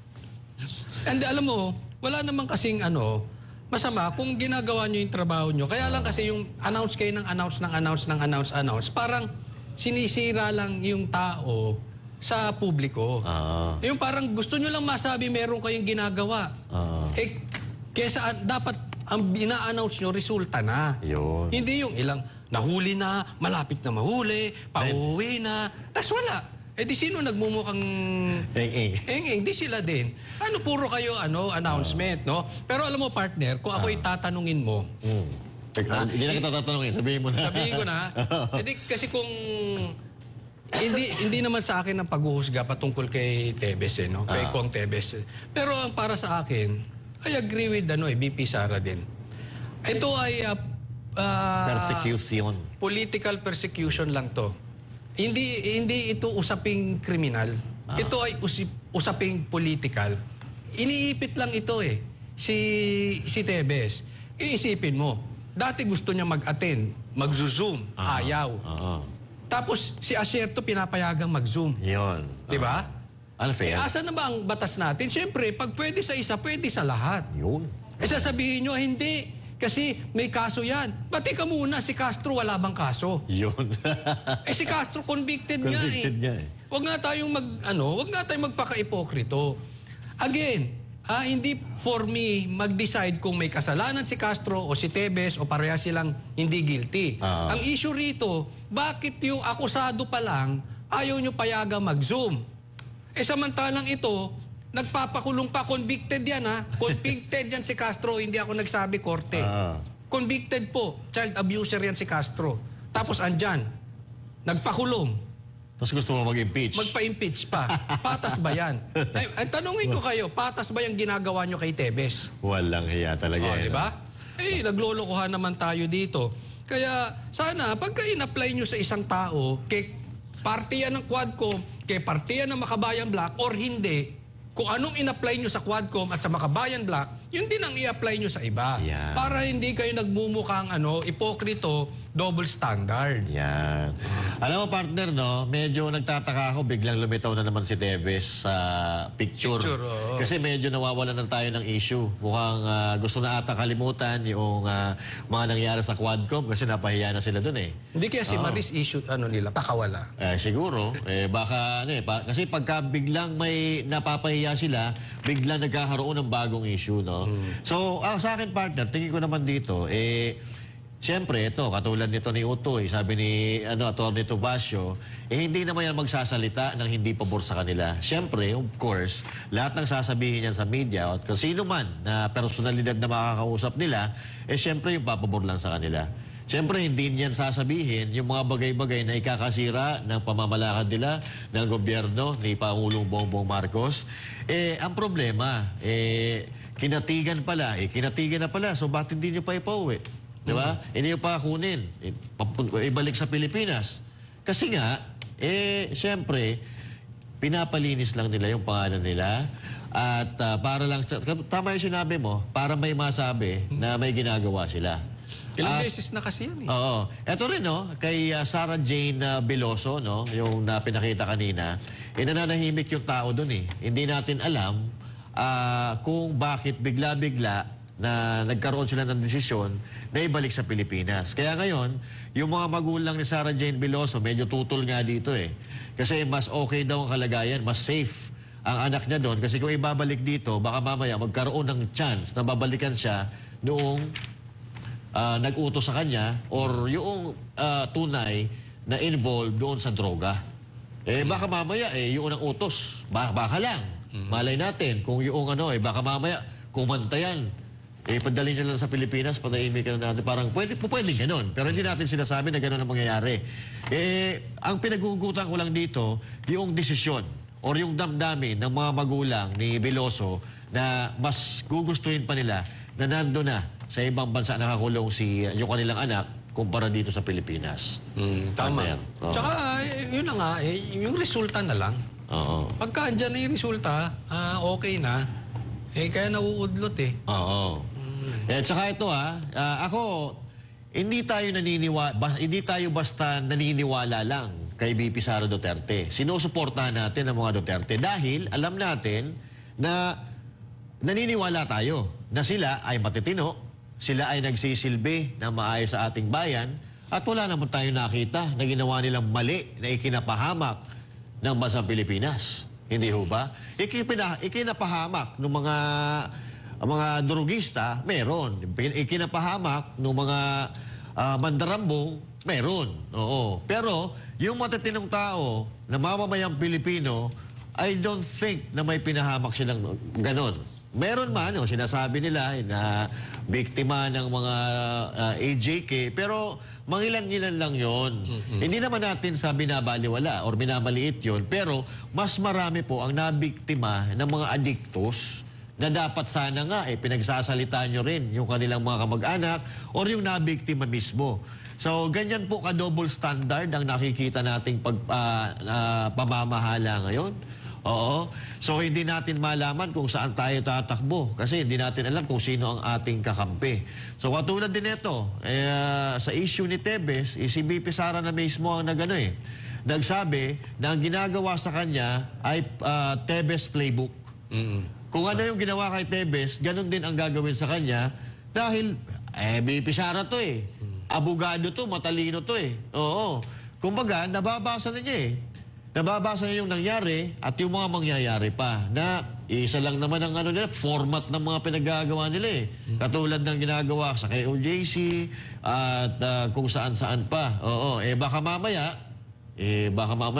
And alam mo, wala naman kasing masama kung ginagawa nyo yung trabaho nyo. Kaya lang kasi yung announce kayo ng announce, parang sinisira lang yung tao sa publiko. Yung parang gusto nyo lang masabi meron kayong ginagawa. Kesa dapat ang ina-announce nyo, resulta na. Yun. Hindi yung ilang nahuli na, malapit na mahuli, pauwi na, tas wala. Di sino nagmumukhang eng-eng? Di sila din. Puro kayo, announcement, no? Pero alam mo, partner, kung ako itatanungin mo... Hindi na kita tatanungin, sabihin mo na. Sabihin ko na. Kasi kung... Hindi naman sa akin ang paghuhusga patungkol kay Teves, no? Kay Kong Teves. Pero ang para sa akin, I agree with BP Sara din. Ito ay... persecution. Political persecution lang to. Hindi ito usaping kriminal. Ito ay usaping political. Iniipit lang ito si Teves. Iisipin mo, dati gusto niya mag-attend, mag-zoom, ayaw. Tapos si Asierto pinapayagang mag-zoom. Yun. Diba? Unfair. Asa na ba ang batas natin? Siyempre, pag pwede sa isa, pwede sa lahat. Yun. Sasabihin nyo, hindi. Kasi may kaso yan. Pati ka muna, si Castro wala bang kaso? Yun. Si Castro convicted nga Huwag nga tayong magpaka-ipokrito. Again, hindi for me mag-decide kung may kasalanan si Castro o si Teves o pareha silang hindi guilty. Ang issue rito, bakit yung akusado pa lang ayaw nyo payaga mag-zoom? Samantalang ito, nagpapakulong pa, convicted yan Convicted yan si Castro, hindi ako nagsabi korte. Convicted po, child abuser yan si Castro. Tapos andyan, nagpakulong. Tapos gusto mo mag-impeach? Magpa-impeach pa. Patas ba yan? Tanungin ko kayo, patas ba yung ginagawa nyo kay Teves? Walang hiya talaga. Diba? Naglolokohan naman tayo dito. Kaya sana, pagka in-apply nyo sa isang tao, parte yan ng Quadcom, kay parte yan ng Makabayan Black, or hindi, kung anong in-apply nyo sa Quadcom at sa Makabayan Black, yun din ang i-apply nyo sa iba. Yan. Para hindi kayo nagmumukhang ipokrito, double standard. Yan. Alam mo, partner, no, medyo nagtataka ako, biglang lumitaw na naman si Tevez sa picture. Oo. Kasi medyo nawawalan na tayo ng issue. Mukhang gusto na ata kalimutan yung mga nangyari sa Quadcom kasi napahiya na sila dun eh. Hindi kaya si Maris issue, nila, pakawala. Siguro. Baka, kasi pagka biglang may napapahiya sila, biglang nagkakaroon ng bagong issue, no? So, sa akin, partner, tingin ko naman dito, siyempre, ito, katulad nito ni Utoy, sabi ni Atty. Tobacio, hindi naman yan magsasalita ng hindi pabor sa kanila. Siyempre, of course, lahat ng sasabihin yan sa media at kung sino man na personalidad na makakausap nila, siyempre yung papabor lang sa kanila. Siyempre, hindi niyan sasabihin yung mga bagay-bagay na ikakasira ng pamamalakad nila ng gobyerno ni Pangulong Bongbong Marcos. Ang problema, kinatigan na pala, so bakit hindi nyo pa ipauwi? Di ba? Hindi nyo pa kunin. Ibalik sa Pilipinas. Kasi nga, siyempre, pinapalinis lang nila yung pangalan nila. At para lang, tama yung sinabi mo, para may masabi na may ginagawa sila. Ilang beses na kasi yan eh. Oo. Ito rin, no, kay Sarah Jane Veloso, no, yung pinakita kanina, nananahimik yung tao dun eh. Hindi natin alam kung bakit bigla-bigla na nagkaroon sila ng desisyon na ibalik sa Pilipinas. Kaya ngayon, yung mga magulang ni Sarah Jane Veloso, medyo tutol nga dito eh. Kasi mas okay daw ang kalagayan, mas safe ang anak niya doon. Kasi kung ibabalik dito, baka mamaya magkaroon ng chance na babalikan siya noong nag-utos sa kanya or yung tunay na involved doon sa droga. Baka mamaya, yung unang utos, baka lang. Malay natin, kung yung baka mamaya, kumanta yan. Padali niya lang sa Pilipinas, patahimikan na natin. Parang pwede ganun. Pero hindi natin sinasabi na ganun ang mangyayari. Ang pinagugutan ko lang dito, yung desisyon or yung damdamin ng mga magulang ni Veloso na mas gugustuhin pa nila na nando na sa ibang bansa nakakulong yung kanilang anak kumpara dito sa Pilipinas. Tama. Tsaka, yun na nga, yung resulta na lang. Oo. Pagka andyan na yung resulta, okay na. Kaya nauudlot eh. Oo. Tsaka ito ako, hindi tayo basta naniniwala lang kay VP Sara Duterte. Sinusuportahan natin ang mga Duterte dahil alam natin na naniniwala tayo na sila ay matitino, sila ay nagsisilbi na maayos sa ating bayan at wala naman tayo nakita na ginawa nilang mali na ikinapahamak ng bansang Pilipinas. Hindi ho ba? Ikinapahamak ng mga drugista, meron. Ikinapahamak ng mga mandarambong, meron. Oo. Pero yung matitinong tao na mamamayang Pilipino, I don't think na may pinahamak silang ganon. Meron man, sinasabi nila na biktima ng mga AJK, pero mangilan-ngilan lang yon. Hindi naman natin sa binabaliwala or binamaliit yon, pero mas marami po ang nabiktima ng mga adiktos na dapat sana nga pinagsasalita nyo rin yung kanilang mga kamag-anak or yung nabiktima mismo. So, ganyan po ka-double standard ang nakikita nating pamamahala ngayon. Oo. So, hindi natin malaman kung saan tayo tatakbo kasi hindi natin alam kung sino ang ating kakampi. So, katulad din ito, sa issue ni Tevez, si BP Sara na mismo ang nagsabi na ang ginagawa sa kanya ay Tevez playbook. Kung ano yung ginawa kay Tevez, ganun din ang gagawin sa kanya dahil BP Sara to abogado to, matalino to Oo. Kumbaga, nababasa na niya Nababasa niya yung nangyari at yung mga mangyayari pa na isa lang naman ang format ng mga pinagagawa nila Katulad ng ginagawa sa KOJC at kung saan-saan pa. Oo. Baka mamaya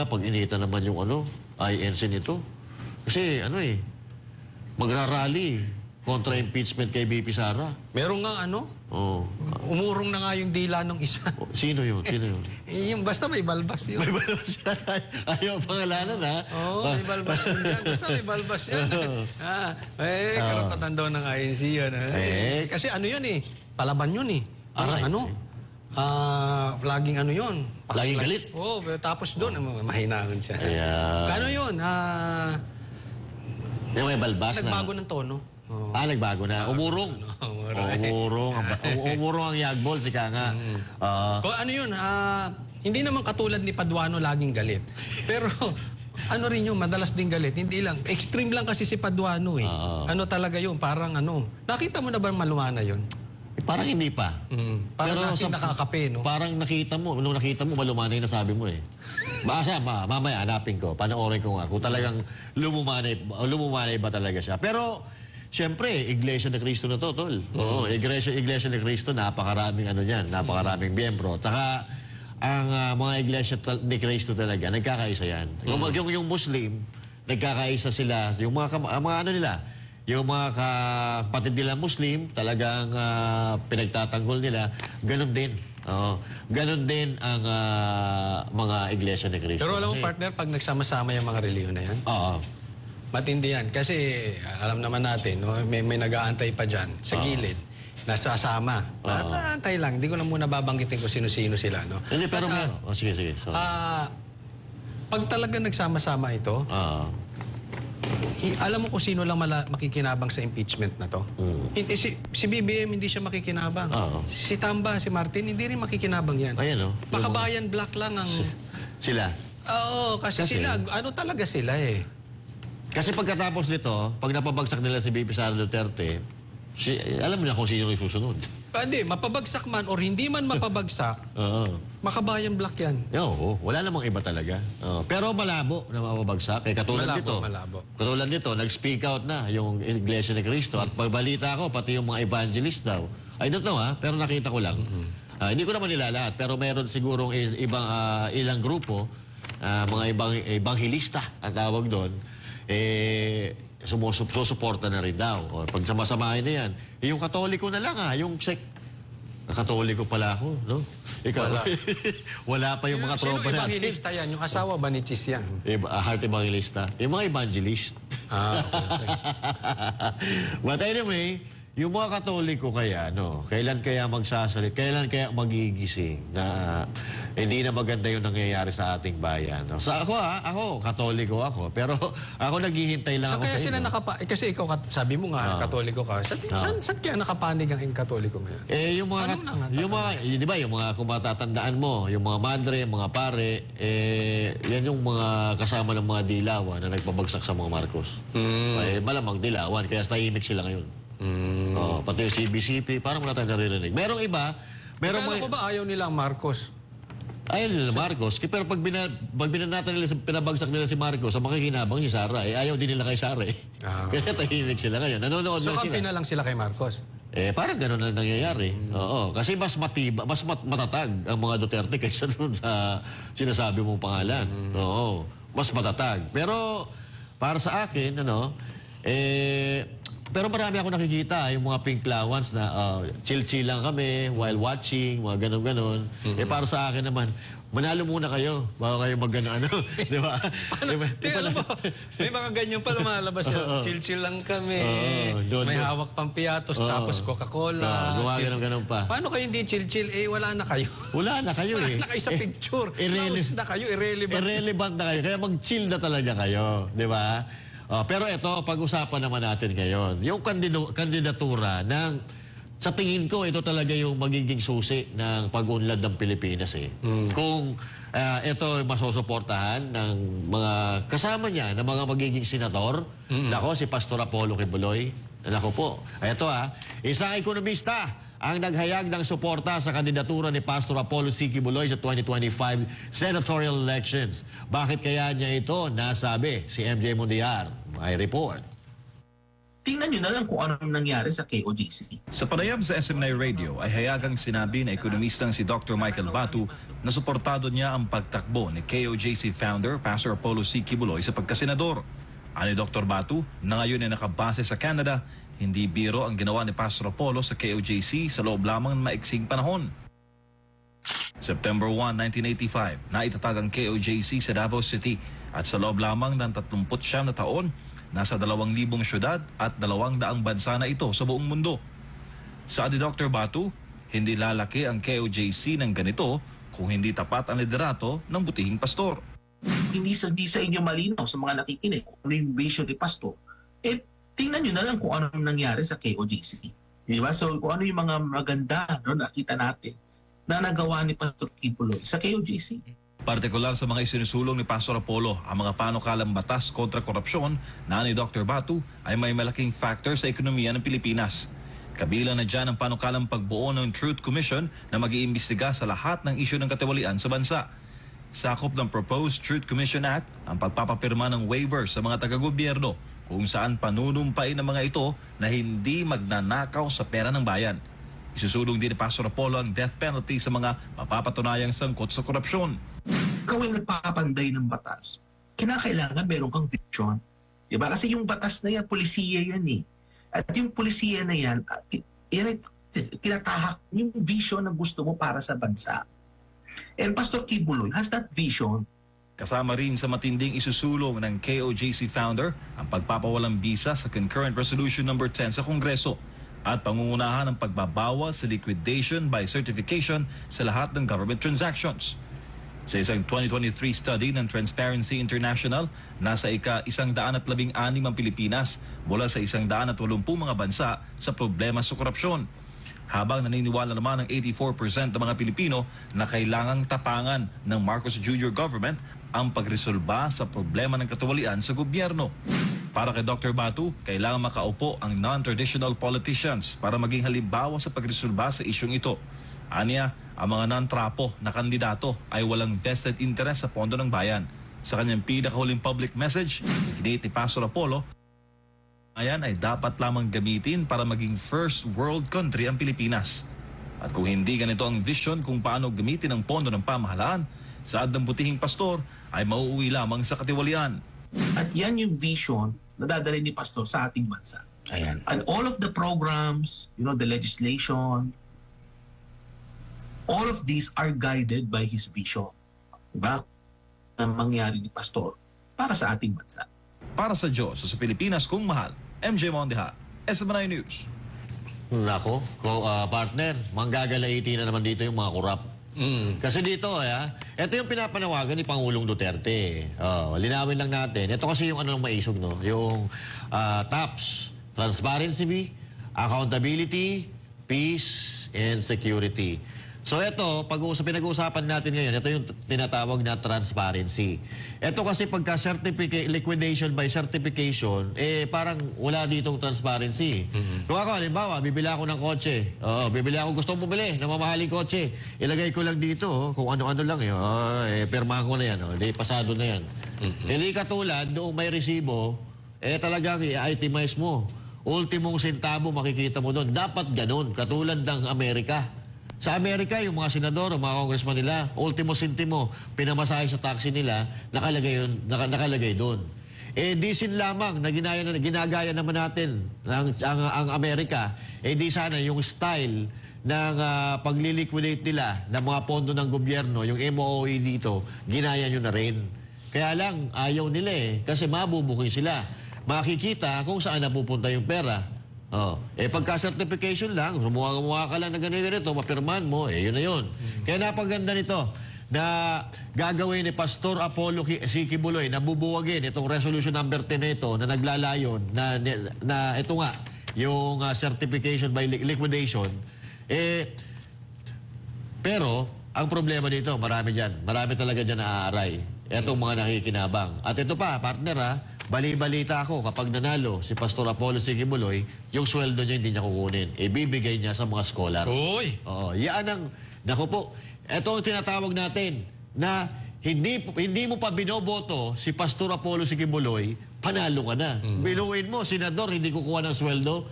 pag inita naman yung INC nito. Kasi magrarally kontra impeachment kay BP Sara. Meron nga umurong na nga yung dila ng isa. Sino yun? Yung basta may balbas yun. May balbas yan. Ayaw pangalanan may balbas yun yan. Basta may balbas yan. Karapatan daw ng INC yun. Kasi yun palaban yun. Parang laging ano yun. Laging galit? Oo, tapos doon, mahinahon siya. Ayan. Kano yun? Yung may balbas Nagbago na. ng tono. Oh. Nagbago na. Umurong. Umurong ang yagbol, si Kanga. Kung ano yun, hindi naman katulad ni Paduano laging galit. Pero ano rin yun, madalas din galit. Hindi lang. Extreme lang kasi si Paduano eh. Ano talaga yun, parang ano. Nakita mo na ba malumana yun? Parang hindi pa. Parang natin nakakape, no? Parang nakita mo, nung nakita mo, malumanay na sabi mo eh. Basta, mamaya hanapin ko, panoorin ko nga, kung talagang lumumanay ba talaga siya. Pero, siyempre, Iglesia ni Cristo na to, tol. Oo, Iglesia ni Cristo, napakaraming ano yan, napakaraming miyembro. Taka, ang mga Iglesia ni Cristo talaga, nagkakaisa yan. Yung Muslim, nagkakaisa sila, yung mga ano nila, yung mga kapatid nila Muslim, talagang pinagtatanggol nila, ganun din. Ganun din ang mga Iglesia ni Cristo. Pero alam mo, partner, pag nagsama-sama yung mga reliyon na yan, matindi yan. Kasi alam naman natin, no, may nag-aantay pa dyan sa gilid. Nasasama. Antay lang. Hindi ko na muna babanggitin kung sino-sino sila. No? Hindi, pero sige. Pag talaga nagsama-sama ito, alam mo kung sino lang makikinabang sa impeachment na to? Si BBM hindi siya makikinabang. Si Tamba, si Martin, hindi rin makikinabang yan. Ayan, Makabayan Black lang ang... Sila? Oo, kasi sila, ano talaga sila eh. Kasi pagkatapos nito, pag napabagsak nila si BP Sara Duterte, alam mo na kung sino yung susunod. Hindi, mapabagsak man or hindi man mapabagsak, Makabayan Black yan. Oo, wala namang iba talaga. Pero malabo na mapabagsak. Katulad nito, nag-speak out na yung Iglesia ni Cristo. At pagbalita ko, pati yung mga evangelist daw. I don't know pero nakita ko lang. Hindi ko naman nila lahat, pero meron sigurong ilang grupo, mga evangelista ang tawag doon, sumusuporta na rin daw. Pag samasamahin na yan, yung Katoliko na lang yung Katoliko pala ako, no? Ikaw, wala pa yung mga tropa natin. Sino evangelista yan? Yung asawa ba ni Chis yan? Heart evangelista. Yung mga evangelist. Okay. But anyway, yung mga Katoliko kaya, kailan kaya magsasalit, kailan kaya magigising na hindi na maganda yung nangyayari sa ating bayan. So ako, Katoliko ako, pero ako naghihintay lang ako kaya sa sila inyo. kasi ikaw, sabi mo nga, Katoliko ka. Saan kaya nakapanig ang Katoliko ngayon? Yung mga, di ba, yung mga kung matatandaan mo, yung mga madre, mga pare, yan yung mga kasama ng mga dilawan na nagpabagsak sa mga Marcos. Malamang dilawan, kaya tahimik sila ngayon. Pati yung CBCP, parang wala tayong naririnig. Merong iba, Kala ko ba ayaw nila ang Marcos? Ayaw nila Marcos. Pero pag binanatan nila, pinabagsak nila si Marcos, ang makikinabang si Sara, ayaw din nila kay Sara. Kaya tahimik sila ngayon. Nanonood na sila. So kampi na lang sila kay Marcos? Parang gano'n na nangyayari. Oo. Kasi mas matatag ang mga Duterte kaysa doon sa sinasabi mong pangalan. Oo. Mas matatag. Pero para sa akin, pero marami ako nakikita, yung mga pink lawans na chill-chill lang kami while watching, mga ganon-ganon. Para sa akin naman, manalo muna kayo bago kayo mag-ano. Di ba? May mga ganyan pa lumalabas yun. Chill-chill lang kami. May hawak pang piatos, tapos Coca-Cola. Ganon pa. Paano kayo hindi chill-chill? Wala na kayo. Wala na kayo Wala na kayo sa picture. Naus na kayo, irrelevant. Irrelevant na kayo. Kaya mag-chill na talaga kayo. Di ba? Pero ito, pag-usapan naman natin ngayon. Yung kandidatura ng, sa tingin ko, ito talaga yung magiging susi ng pag-unlad ng Pilipinas. Kung ito masusuportahan ng mga kasama niya, ng mga magiging senador, si Pastor Apollo Kibuloy. Nako po. Ito isang ekonomista ang naghayag ng suporta sa kandidatura ni Pastor Apollo C. Kibuloy sa 2025 senatorial elections. Bakit kaya niya ito nasabi? Si MJ Mundiar. May report. Tingnan nyo na lang kung anong nangyari sa KOJC. Sa panayam sa SMNI Radio ay hayagang sinabi na ekonomistang si Dr. Michael Batu na suportado niya ang pagtakbo ni KOJC founder Pastor Apollo C. Kibuloy sa pagkasenador. Ani Dr. Batu na ngayon ay nakabase sa Canada, hindi biro ang ginawa ni Pastor Apollo sa KOJC sa loob lamang ng maiksing panahon. September 1, 1985, naitatag ang KOJC sa Davao City at sa loob lamang ng 39 na taon, nasa 2,000 syudad at 200 bansa na ito sa buong mundo. Sa ni Dr. Batu, hindi lalaki ang KOJC ng ganito kung hindi tapat ang liderato ng butihing pastor. Hindi sa inyo malinaw sa mga nakikinig kung ano yung vision ni Pastor, tingnan nyo na lang kung ano nangyari sa KOJC. Di ba? So kung ano yung mga maganda nakita natin na nagawa ni Pastor Kibuloy sa KOJC. Partikular sa mga isinusulong ni Pastor Apollo, ang mga panukalang batas kontra korupsyon na ni Dr. Batu ay may malaking factor sa ekonomiya ng Pilipinas. Kabilang na dyan ang panukalang pagbuo ng Truth Commission na mag-iimbestiga sa lahat ng isyu ng katiwalian sa bansa. Sakop ng Proposed Truth Commission Act ang pagpapapirma ng waivers sa mga taga-gobyerno kung saan panunumpain ng mga ito na hindi magnanakaw sa pera ng bayan. Isusulong din ni Pastor Apollo ang death penalty sa mga mapapatunayang sangkot sa korupsyon. Ikaw ay nagpapanday ng batas. Kinakailangan meron kang vision. Diba? Kasi yung batas na yan, polisiya yan eh. At yung polisiya na yan, yan ay tinatahak yung vision na gusto mo para sa bansa. And Pastor Kibuloy has that vision. Kasama rin sa matinding isusulong ng KOJC founder ang pagpapawalang bisa sa Concurrent Resolution No. 10 sa Kongreso at pangungunahan ng pagbabawal sa liquidation by certification sa lahat ng government transactions. Sa isang 2023 study ng Transparency International, nasa ika-116 ang Pilipinas mula sa 180 mga bansa sa problema sa korupsyon. Habang naniniwala naman ng 84% ng mga Pilipino na kailangang tapangan ng Marcos Jr. government ang pagresolba sa problema ng katiwalian sa gobyerno. Para kay Dr. Batu, kailangan makaupo ang non-traditional politicians para maging halimbawa sa pagresolba sa isyong ito. Aniya, ang mga non-trapo na kandidato ay walang vested interest sa pondo ng bayan. Sa kanyang pinakahuling public message, ikinit ni Pastor Apollo, ayan ay dapat lamang gamitin para maging first world country ang Pilipinas. At kung hindi ganito ang vision kung paano gamitin ang pondo ng pamahalaan, saad ng butihing pastor ay mauuwi lamang sa katiwalian. At yan yung vision na dadalhin ni Pastor sa ating bansa. Ayan. And all of the programs, the legislation, all of these are guided by his vision. Diba? Ang mangyari ni Pastor para sa ating bansa. Para sa Diyos, sa Pilipinas kung mahal, MJ Mondeja, SMNI News. Nako, partner, manggagalaiti na naman dito yung mga korap. Kasi dito, ito yung pinapanawagan ni Pangulong Duterte. Linawin lang natin. Ito kasi yung ano ng maisog, no? Yung TAPS, Transparency, Accountability, Peace, and Security. So ito, pinag-uusapan natin ngayon, ito yung tinatawag na transparency. Ito kasi pagka liquidation by certification, parang wala ditong transparency. Kung ako, halimbawa, bibili ako ng kotse. Gusto kong bumili ng mamahaling kotse. Ilagay ko lang dito, kung ano-ano lang. Pirmahan ko na yan. Pasado na yan. Hindi katulad, noong may resibo, talagang i-itemize mo. Ultimong sentabo makikita mo doon. Dapat ganun, katulad ng Amerika. Sa Amerika, yung mga senador o mga congressman nila, ultimo sentimo, pinamasahe sa taxi nila, nakalagay doon. Disin lamang na ginagaya naman natin ang Amerika, di sana yung style ng pagliliquidate nila ng mga pondo ng gobyerno, yung MOE dito, ginaya nyo na rin. Kaya lang, ayaw nila kasi mabubuking sila. Makikita kung saan napupunta yung pera. Pagka-certification lang, sumuha ka lang na ganito, mapirman mo, yun na yun. Kaya napaganda nito na gagawin ni Pastor Apollo C. Kibuloy na bubuwagin itong resolution number 10 nito na naglalayon na ito nga, yung certification by liquidation. Pero, ang problema dito, marami talaga dyan naaaray. Itong mga nakikinabang. At ito pa, partner bali-balita ako kapag nanalo si Pastor Apollo C. Kibuloy, yung sweldo niya hindi niya kukunin. Ibibigay niya sa mga scholar. Uy! Yan ang, naku po, ito ang tinatawag natin na hindi mo pa binoboto si Pastor Apollo C. Kibuloy, panalo ka na. Biluin mo, senador, hindi kukuha ng sweldo.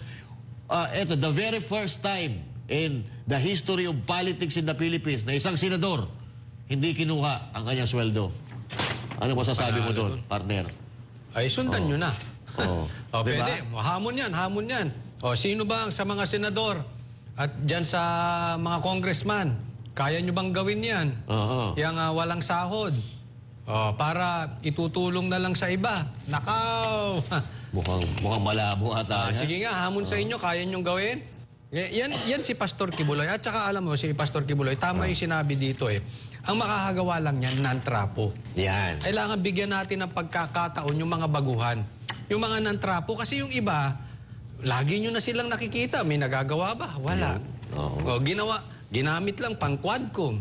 Ito, the very first time in the history of politics in the Philippines na isang senador hindi kinuha ang kanyang sweldo. Ano masasabi mo doon, partner? Ay, sundan nyo na. Diba? Pwede. Hamon yan. Sino ba sa mga senador at dyan sa mga congressman, kaya nyo bang gawin yan? Yang walang sahod. Para itutulong na lang sa iba. Nakaw! Mukhang malabo ata. Sige nga, hamon sa inyo, kaya nyong gawin? Yan si Pastor Kibuloy. At saka alam mo, si Pastor Kibuloy, tama yung sinabi dito eh. Ang makakagawa lang yan, nantrapo. Yan. Kailangan bigyan natin ng pagkakataon yung mga baguhan. Yung mga nantrapo, kasi yung iba, lagi nyo na silang nakikita. May nagagawa ba? Wala. O, ginamit lang pang quadcom.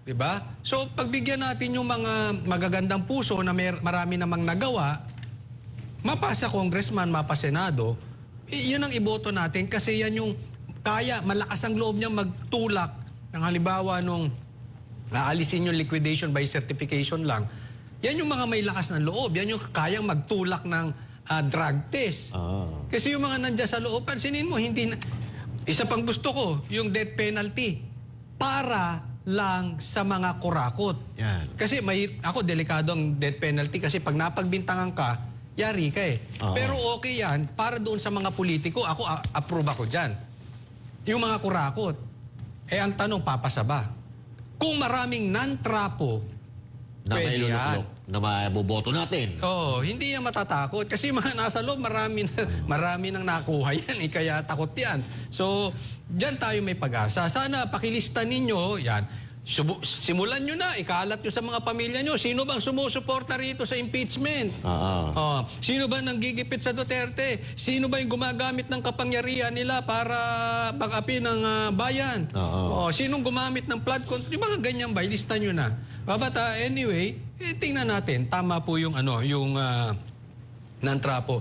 Diba? So, pagbigyan natin yung mga magagandang puso na marami namang nagawa, mapasa congressman, mapasa senado, yun ang iboto natin kasi yan yung kaya, malakas ang loob niya magtulak ng halimbawa nung naalisin yung liquidation by certification lang. Yan yung mga may lakas ng loob. Yan yung kayang magtulak ng drug test. Kasi yung mga nandiyan sa loob, pansinin mo, hindi na... Isa pang gusto ko, yung death penalty. Para lang sa mga kurakot. Yan. Kasi ako, delikado ang death penalty kasi pag napagbintangan ka, yari ka eh. Pero okay yan, para doon sa mga politiko, ako approve ako dyan. Yung mga kurakot, ang tanong, papasa ba? Kung maraming non-trapo, Na pwede may yan. na maboboto natin. Oo, hindi yan matatakot. Kasi mga nasa loob, marami nang nakuha yan. Kaya takot yan. So, dyan tayo may pag-asa. Sana pakilista ninyo, yan. Simulan nyo na, ikalat nyo sa mga pamilya nyo. Sino bang sumusuporta rito sa impeachment? Sino ba nanggigipit sa Duterte? Sino ba yung gumagamit ng kapangyarihan nila para pag-api ng bayan? Sinong gumamit ng flood control? Yung mga ganyan ba, ilista nyo na. But anyway, tingnan natin. Tama po yung, yung non-trapo.